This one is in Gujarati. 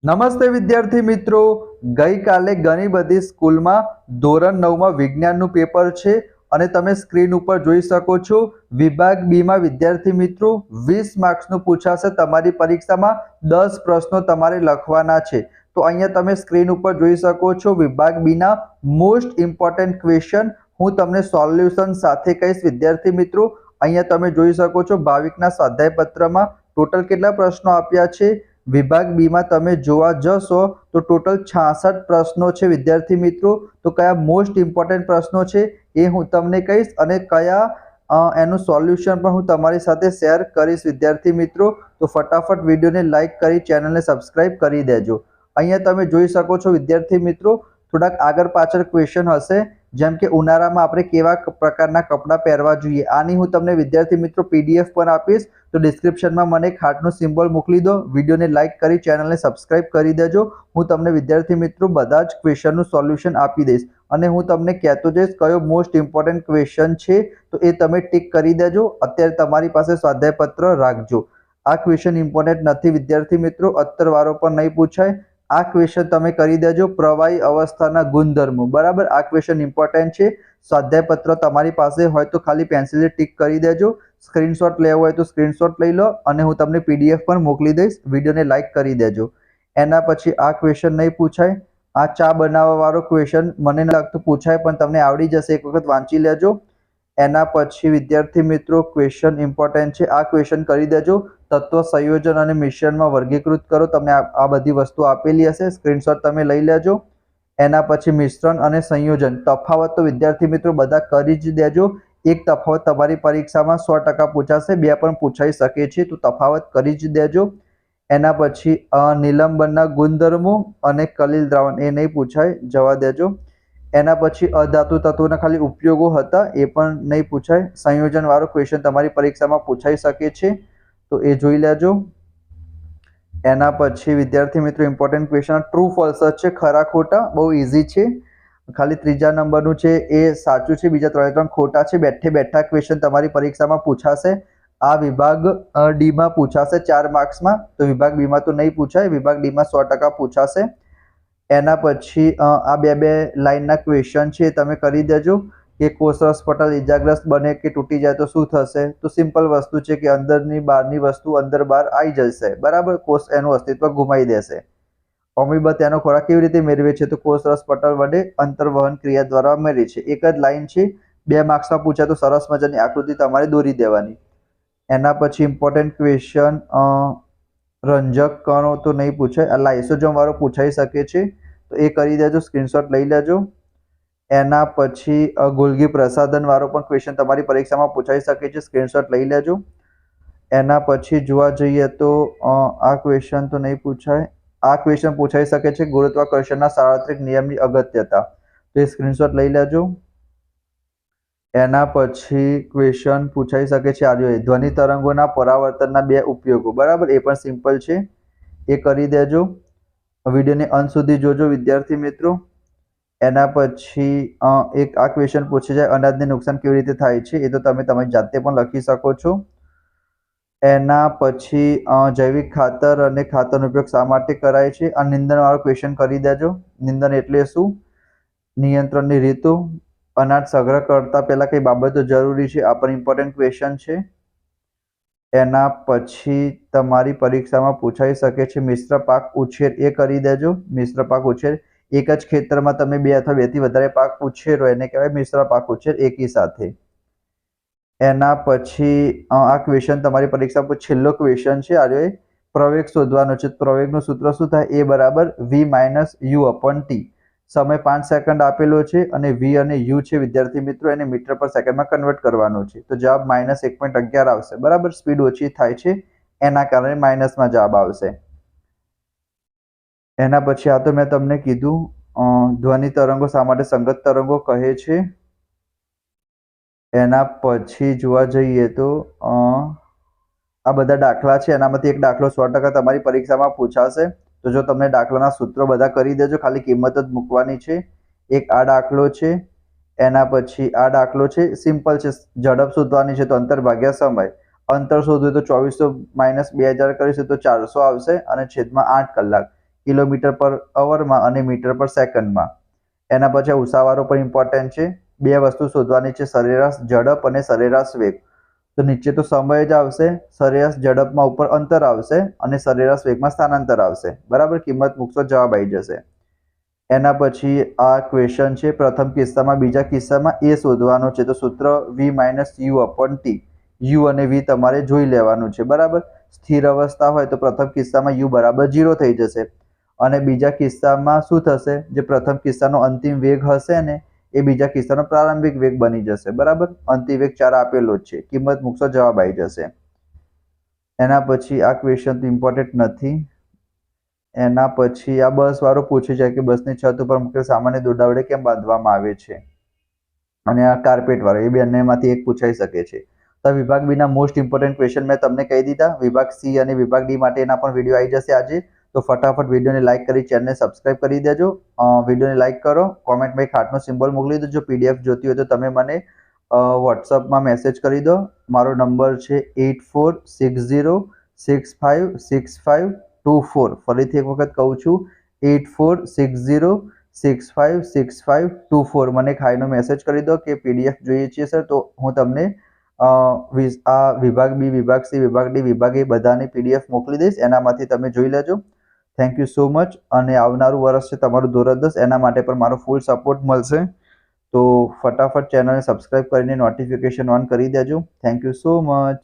નમસ્તે વિદ્યાર્થી મિત્રો, ગઈકાલે ઘણી બધી સ્કૂલમાં ધોરણ 9માં વિજ્ઞાનનું પેપર છે અને તમે સ્ક્રીન ઉપર જોઈ શકો છો. વિભાગ બીમાં વિદ્યાર્થી મિત્રો 20 માર્ક્સનું પૂછાશે. તમારી પરીક્ષામાં 10 પ્રશ્નો તમારે લખવાના છે. તો અહીંયા તમે સ્ક્રીન ઉપર જોઈ શકો છો વિભાગ બીના મોસ્ટ ઇમ્પોર્ટન્ટ ક્વેશ્ચન હું તમને સોલ્યુશન સાથે કહીશ. વિદ્યાર્થી મિત્રો, અહીંયા તમે જોઈ શકો છો ભાવિકના સ્વાધ્યાય પત્રમાં ટોટલ કેટલા પ્રશ્નો આપ્યા છે. વિભાગ બીમાં તમે જોવા જશો તો ટોટલ 66 પ્રશ્નો છે. વિદ્યાર્થી મિત્રો, તો કયા મોસ્ટ ઇમ્પોર્ટન્ટ પ્રશ્નો છે એ હું તમને કહીશ અને કયા એનું સોલ્યુશન પણ હું તમારી સાથે શેર કરીશ. વિદ્યાર્થી મિત્રો, તો ફટાફટ વિડીયોને લાઇક કરી ચેનલને સબસ્ક્રાઇબ કરી દેજો. અહીંયા તમે જોઈ શકો છો વિદ્યાર્થી મિત્રો, થોડાક આગળ પાછળ ક્વેશ્ચન હશે, જેમ કે ઉનાળામાં આપણે કેવા પ્રકારના કપડાં પહેરવા જોઈએ. આની હું તમને વિદ્યાર્થી મિત્રો પીડીએફ પણ આપીશ. તો ડિસ્ક્રિપ્શનમાં મને એક હાર્ટનો સિમ્બોલ મોકલી દો. વિડીયોને લાઇક કરી ચેનલને સબસ્ક્રાઇબ કરી દેજો. હું તમને વિદ્યાર્થી મિત્રો બધા જ ક્વેશ્ચનનું સોલ્યુશન આપી દઈશ અને હું તમને કહેતો જઈશ કયો મોસ્ટ ઇમ્પોર્ટન્ટ ક્વેશ્ચન છે, તો એ તમે ટિક કરી દેજો. અત્યારે તમારી પાસે સ્વાધ્યાય પત્ર રાખજો. આ ક્વેશ્ચન ઇમ્પોર્ટન્ટ નથી વિદ્યાર્થી મિત્રો, અત્તરવાળો પણ નહીં પૂછાય. આ ક્વેશ્ચન તમે કરી દેજો, પ્રવાહી અવસ્થાના ગુણધર્મો. બરાબર, આ ક્વેશ્ચન ઇમ્પોર્ટન્ટ છે. સ્વાધ્યાય પત્ર તમારી પાસે હોય તો ખાલી પેન્સિલથી ટિક કરી દેજો. સ્ક્રીનશોટ લેવો હોય તો સ્ક્રીનશોટ લઈ લો અને હું તમને પીડીએફ પણ મોકલી દઈશ. વિડીયોને લાઇક કરી દેજો. એના પછી આ ક્વેશ્ચન નહીં પૂછાય. આ ચા બનાવવાવાળો ક્વેશ્ચન મને ન લાગતું પૂછાય, પણ તમને આવડી જશે, એક વખત વાંચી લેજો. એના પછી વિદ્યાર્થી મિત્રો ક્વેશ્ચન ઇમ્પોર્ટન્ટ છે, આ ક્વેશ્ચન કરી દેજો. તત્વ સંયોજન અને મિશ્રણમાં વર્ગીકૃત કરો. તમને આ બધી વસ્તુ આપેલી હશે, સ્ક્રીનશોટ તમે લઈ લેજો. એના પછી મિશ્રણ અને સંયોજન તફાવત તો વિદ્યાર્થી મિત્રો બધા કરી જ દેજો. એક તફાવત તમારી પરીક્ષામાં 100% પૂછાશે, બે પણ પૂછાઈ શકે છે, તો તફાવત કરી જ દેજો. એના પછી નિલંબનના ગુણધર્મો અને કલીલ દ્રાવણ એ નહીં પૂછાય, જવા દેજો. એના પછી અધાતુ તત્વોના ખાલી ઉપયોગો હતા, એ પણ નહીં પૂછાય. સંયોજન વાળો ક્વેશ્ચન તમારી પરીક્ષામાં પૂછાઈ શકે છે, તો એ જોઈ લેજો. એના પછી વિદ્યાર્થી મિત્રો ઇમ્પોર્ટન્ટ ક્વેશ્ચન ટ્રુ ફોલ્સ છે, ખરા ખોટા, બહુ ઇઝી છે. ખાલી ત્રીજા નંબરનું છે એ સાચું છે, બીજા 3 ખોટા છે. બેઠા ક્વેશ્ચન તમારી પરીક્ષામાં પૂછાશે. આ વિભાગ ડીમાં પૂછાશે 4 માર્ક્સમાં, તો વિભાગ બીમાં તો નહીં પૂછાય, વિભાગ ડીમાં 100% પૂછાશે. એના પછી આ બે લાઇનના ક્વેશ્ચન છે તમે કરી દેજો કે કોષરસ પટલ ઇજાગ્રસ્ત બને કે તૂટી જાય તો શું થશે. તો સિમ્પલ વસ્તુ છે કે અંદરની બહારની વસ્તુ અંદર બહાર આવી જશે. બરાબર, કોષ એનું અસ્તિત્વ ગુમાવી દેશે. અમીબા તેનો ખોરાક કેવી રીતે મેળવે છે, તો કોષરસ પટલ વડે અંતર્વહન ક્રિયા દ્વારા મેળવે છે. એક જ લાઈન છે, 2 માર્ક્સમાં પૂછાય તો સરસ મજાની આકૃતિ તમારે દોરી દેવાની. એના પછી ઇમ્પોર્ટન્ટ ક્વેશ્ચન રંજક કણો તો નહીં પૂછાય, આ લાઇસોઝોમ વાળો પૂછાઈ શકે છે, તો એ કરી દેજો, સ્ક્રીનશોટ લઈ લેજો. એના પછી ગોલ્ગી પ્રસાધન વાળો પણ ક્વેશ્ચન તમારી પરીક્ષામાં પૂછાઈ શકે છે, સ્ક્રીનશોટ લઈ લેજો. એના પછી જોવા જઈએ તો આ ક્વેશ્ચન તો નહીં પૂછાય. આ ક્વેશ્ચન પૂછાઈ શકે છે ગુરુત્વાકર્ષણના સાર્વત્રિક નિયમની અગત્યતા, તો એ સ્ક્રીનશોટ લઈ લેજો. એના પછી ક્વેશ્ચન પૂછાઈ શકે છે આ ધ્વનિ તરંગોના પરાવર્તનના 2 ઉપયોગો. બરાબર, એ પણ સિમ્પલ છે, એ કરી દેજો. વિડીયોને અંત સુધી જોજો વિદ્યાર્થી મિત્રો. એના પછી એક આ ક્વેશ્ચન પૂછી જાય અનાજને નુકસાન કેવી રીતે થાય છે, એ તો તમે તમારી જાતે પણ લખી શકો છો. એના પછી જૈવિક ખાતર અને ખાતરનો ઉપયોગ શા માટે કરાય છે, આ નિંદણવાળો ક્વેશ્ચન કરી દેજો. નિંદણ એટલે શું, નિયંત્રણની રીતો, અનાજ સંગ્રહ કરતા પહેલા કઈ બાબતો જરૂરી છે, આ પણ ઇમ્પોર્ટન્ટ ક્વેશ્ચન છે. એના પછી તમારી પરીક્ષામાં પૂછાઈ શકે છે મિશ્ર પાક ઉછેર, એ કરી દેજો. મિશ્ર પાક ઉછેર, એક જ ખેતરમાં તમે 2 અથવા 2 થી વધારે પાક ઉછેરો એને કહેવાય મિશ્ર પાક ઉછેર એકી સાથે. એના પછી આ ક્વેશ્ચન તમારી પરીક્ષા પર છેલ્લો ક્વેશ્ચન છે, આ પ્રવેગ શોધવાનો છે. પ્રવેગનું સૂત્ર શું થાય, એ બરાબર v - u/t. સમય 5 સેકન્ડ આપેલો છે અને v અને u છે વિદ્યાર્થી મિત્રો, એને મીટર પર સેકન્ડમાં કન્વર્ટ કરવાનો છે, તો જવાબ -1.11 આવશે. બરાબર, સ્પીડ ઓછી થાય છે એના કારણે માઇનસમાં જવાબ આવશે. એના પછી આ તો મેં તમને કીધું ધ્વનિ તરંગો શા માટે સંગત તરંગો કહે છે. એના પછી જોવા જઈએ તો આ બધા દાખલા છે, એનામાંથી એક દાખલો 100% તમારી પરીક્ષામાં પૂછાશે. તો જો તમને દાખલાના સૂત્રો બધા કરી દેજો, ખાલી કિંમત જ મૂકવાની છે. એક આ દાખલો છે, એના પછી આ દાખલો છે, સિમ્પલ છે. ઝડપ શોધવાની છે તો અંતર ભાગ્યા સમય. અંતર શોધવું તો 2400 - 2000 કરીશું તો 400 આવશે અને છેદમાં 8 કલાક. કિલોમીટર પર અવરમાં અને મીટર પર સેકન્ડમાં. એના પછી ઉસાવારો પણ ઇમ્પોર્ટન્ટ છે. બે વસ્તુ શોધવાની છે, સરેરાશ ઝડપ અને સરેરાશ વેગ. તો નીચે તો સમય જ આવશે, સરેરાશ ઝડપમાં ઉપર અંતર આવશે અને સરેરાશ વેગમાં સ્થાનાંતર આવશે. બરાબર, કિંમત મૂકશો જવાબ આવી જશે. એના પછી આ ક્વેશ્ચન છે, પ્રથમ કિસ્સામાં બીજા કિસ્સામાં એ શોધવાનો છે. તો સૂત્ર v-u/t. u અને v તમારે જોઈ લેવાનું છે. બરાબર, સ્થિર અવસ્થા હોય તો પ્રથમ કિસ્સામાં u બરાબર 0 થઈ જશે અને બીજા કિસ્સામાં શું થશે, જે પ્રથમ કિસ્સાનો અંતિમ વેગ હશે ને એ બીજા કિસ્સાનો પ્રારંભિક વેગ બની જશે. બરાબર, અંતિમ વેગ 4 આપેલો જ છે, કિંમત મૂકશો જવાબ આવી જશે. એના પછી આ ક્વેશ્ચન ઇમ્પોર્ટન્ટ નથી. એના પછી આ બસ વાળો પૂછી જાય કે બસની છત ઉપર મૂકેલ સામાન્ય દોરડા કેમ બાંધવામાં આવે છે, અને આ કાર્પેટ વાળો, એ બંનેમાંથી એક પૂછાઈ શકે છે. તો વિભાગ બી ના મોસ્ટ ઇમ્પોર્ટન્ટ ક્વેશ્ચન મેં તમને કહી દીધા. વિભાગ સી અને વિભાગ ડી માટેના પણ વિડીયો આવી જશે આજે. તો ફટાફટ વિડીયોને લાઇક કરી ચેનલને સબસ્ક્રાઇબ કરી દેજો. વિડીયોને લાઇક કરો, કોમેન્ટમાં એક હાર્ટનો સિમ્બોલ મોકલી દેજો. પીડીએફ જોતી હોય તો તમે મને વોટ્સઅપમાં મેસેજ કરી દો. મારો નંબર છે 8460656524. ફરીથી એક વખત કહું છું, 8460656524. મને એક હાઈનો મેસેજ કરી દો કે પીડીએફ જોઈએ છીએ સર, તો હું તમને આ વિભાગ બી, વિભાગ સી, વિભાગ ડી, વિભાગ એ બધાની પીડીએફ મોકલી દઈશ. એનામાંથી તમે જોઈ લેજો. Thank you so much. અને આવનારું વર્ષ છે તમારું ધોરણ 10, એના માટે પણ મારો ફૂલ સપોર્ટ મળશે. તો ફટાફટ ચેનલને સબસ્ક્રાઇબ કરીને નોટિફિકેશન ઓન કરી દેજો. Thank you so much.